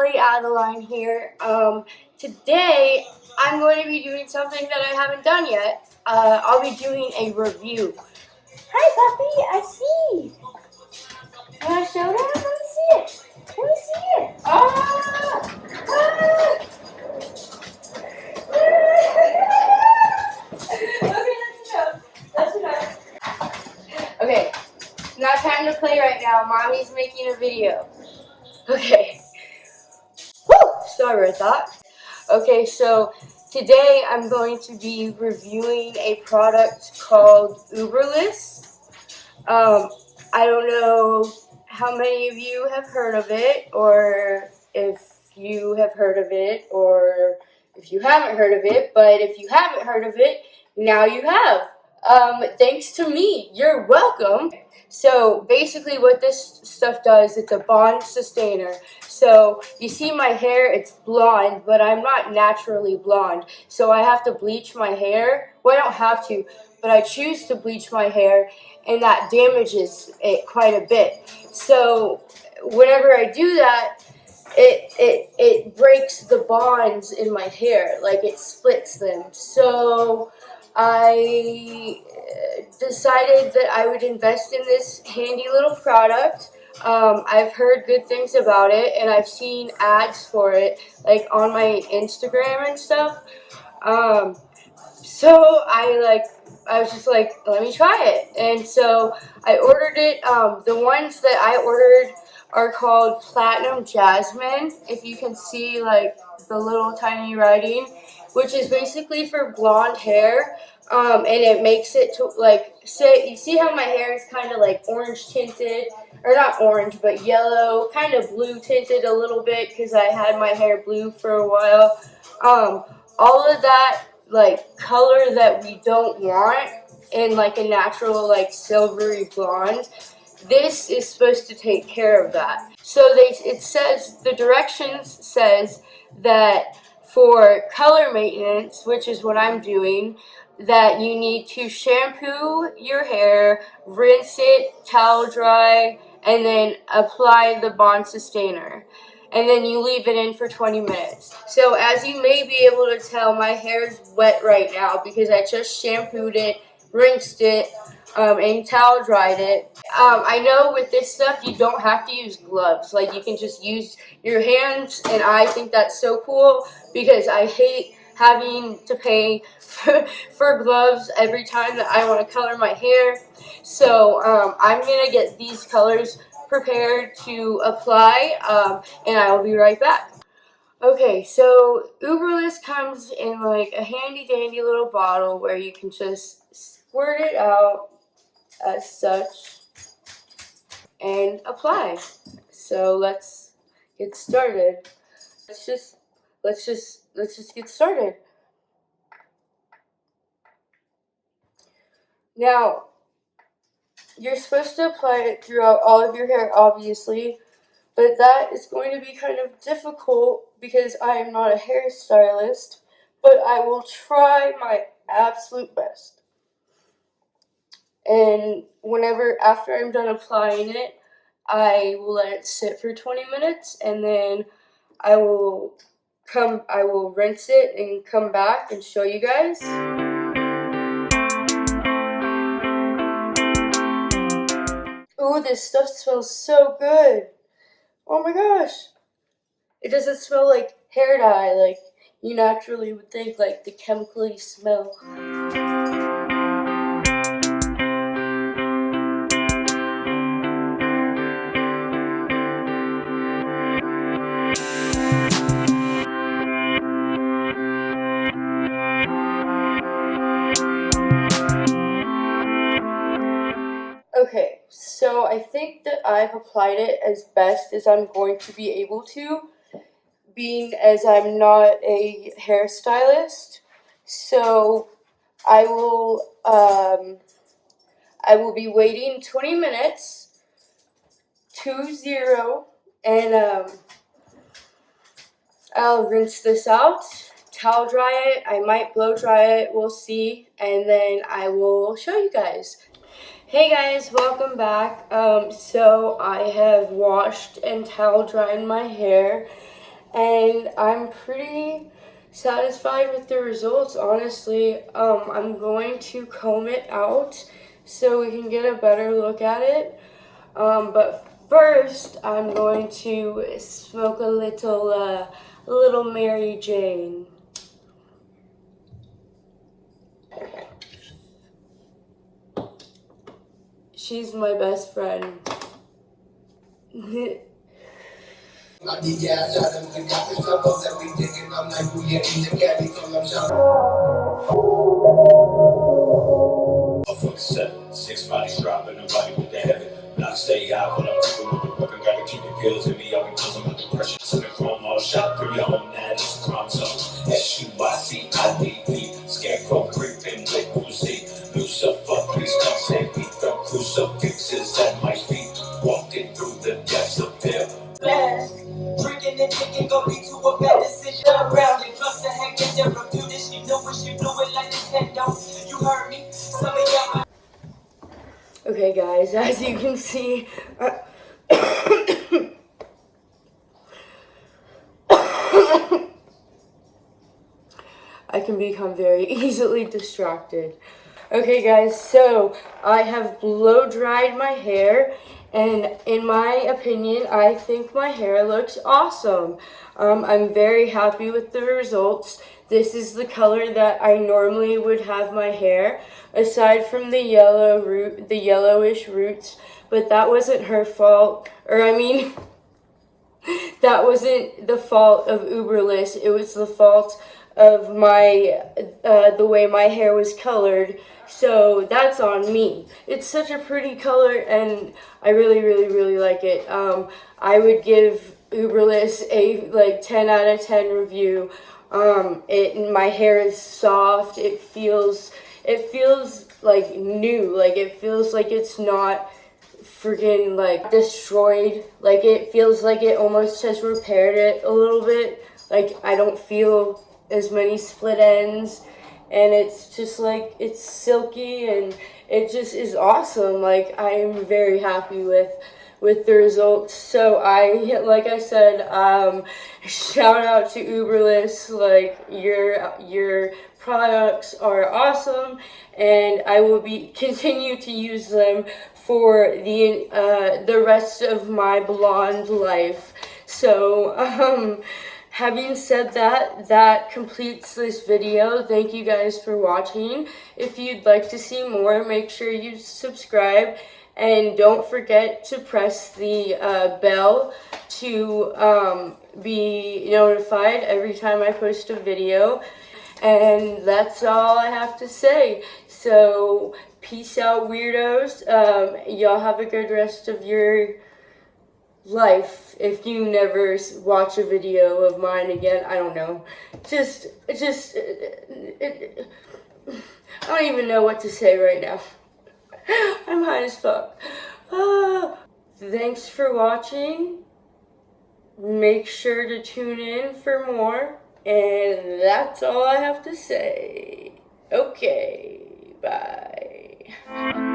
Smelly Adeline here. Today I'm going to be doing something that I haven't done yet. I'll be doing a review. Hi puppy, I see. You want to show them? Let me see it. Let me see it. Ah! Ah! Okay, that's enough. That's enough. Okay, not time to play right now. Mommy's making a video. Okay. Woo! Sorry about that. Okay, so today I'm going to be reviewing a product called uberliss. I don't know how many of you have heard of it, or if you have heard of it, or if you haven't heard of it, but if you haven't heard of it, now you have. Thanks to me, you're welcome. So basically what this stuff does, it's a bond sustainer. So you see my hair, it's blonde, but I'm not naturally blonde. So I have to bleach my hair. Well, I don't have to, but I choose to bleach my hair, and that damages it quite a bit. So whenever I do that, it breaks the bonds in my hair, like it splits them. So I decided that I would invest in this handy little product. I've heard good things about it, and I've seen ads for it, like on my Instagram and stuff. So I was just like, let me try it. And so I ordered it. The ones that I ordered are called Platinum Jasmine. If you can see like the little tiny writing, which is basically for blonde hair. And it makes it to like, say, you see how my hair is kind of like orange tinted, or not orange, but yellow, kind of blue tinted a little bit because I had my hair blue for a while. All of that like color that we don't want in like a natural like silvery blonde, this is supposed to take care of that. So it says, the directions says that for color maintenance, which is what I'm doing, that you need to shampoo your hair, rinse it, towel dry, and then apply the bond sustainer. And then you leave it in for 20 minutes. So as you may be able to tell, my hair is wet right now because I just shampooed it, rinsed it, and towel dried it. I know with this stuff you don't have to use gloves. Like you can just use your hands, and I think that's so cool because I hate having to pay for gloves every time that I want to color my hair. So I'm going to get these colors prepared to apply, and I will be right back. Okay, so uberliss comes in like a handy dandy little bottle where you can just squirt it out as such and apply. So let's get started. Let's just get started. Now, you're supposed to apply it throughout all of your hair, obviously, but that is going to be kind of difficult because I am not a hairstylist, but I will try my absolute best. And after I'm done applying it, I will let it sit for 20 minutes, and then I will rinse it and come back and show you guys. Ooh, this stuff smells so good. Oh my gosh. It doesn't smell like hair dye like you naturally would think, like the chemically smell. Okay, so I think that I've applied it as best as I'm going to be able to, being as I'm not a hairstylist. So I will be waiting 20 minutes, 20, and I'll rinse this out, towel dry it. I might blow dry it, we'll see, and then I will show you guys. Hey guys, welcome back. So I have washed and towel dried my hair, and I'm pretty satisfied with the results, honestly. I'm going to comb it out so we can get a better look at it. But first, I'm going to smoke a little Mary Jane. She's my best friend. Fuck 6 bodies dropping, nobody with the heaven. Not stay out when I'm cooking with the book. I gotta keep the pills in me, I'll be causing my depression. To the chrome all shot, pretty home, that is a crime zone. SUICIDP, scarecrow creeping with Uzi. Lucifer, please come save me from crucifixes at my feet. Walking through the depths of hell. Fast, drinking and thinking gon' lead to a bad decision. Around it, plus the heck is there a beauty. She knew when she blew it like Nintendo. You heard me, some of y'all. Okay, guys, as you can see, I can become very easily distracted. Okay, guys, so I have blow dried my hair, and in my opinion, I think my hair looks awesome. I'm very happy with the results. This is the color that I normally would have my hair, aside from the yellowish roots, but that wasn't her fault, that wasn't the fault of uberliss. It was the fault of the way my hair was colored. So that's on me. It's such a pretty color, and I really, really, really like it. I would give uberliss a 10 out of 10 review. My hair is soft. It feels like new. Like it feels like it's not freaking destroyed. Like it feels like it almost has repaired it a little bit. Like I don't feel as many split ends, and it's just like it's silky, and it just is awesome. Like I am very happy with the results. So like I said, shout out to uberliss. Like your products are awesome, and I will continue to use them for the rest of my blonde life. So having said that, that completes this video. Thank you guys for watching. If you'd like to see more, make sure you subscribe, and don't forget to press the bell to be notified every time I post a video. And that's all I have to say. So peace out, weirdos. Y'all have a good rest of your life. If you never watch a video of mine again, I don't know. I don't even know what to say right now. I'm high as fuck. Thanks for watching. Make sure to tune in for more. And that's all I have to say. Okay, bye.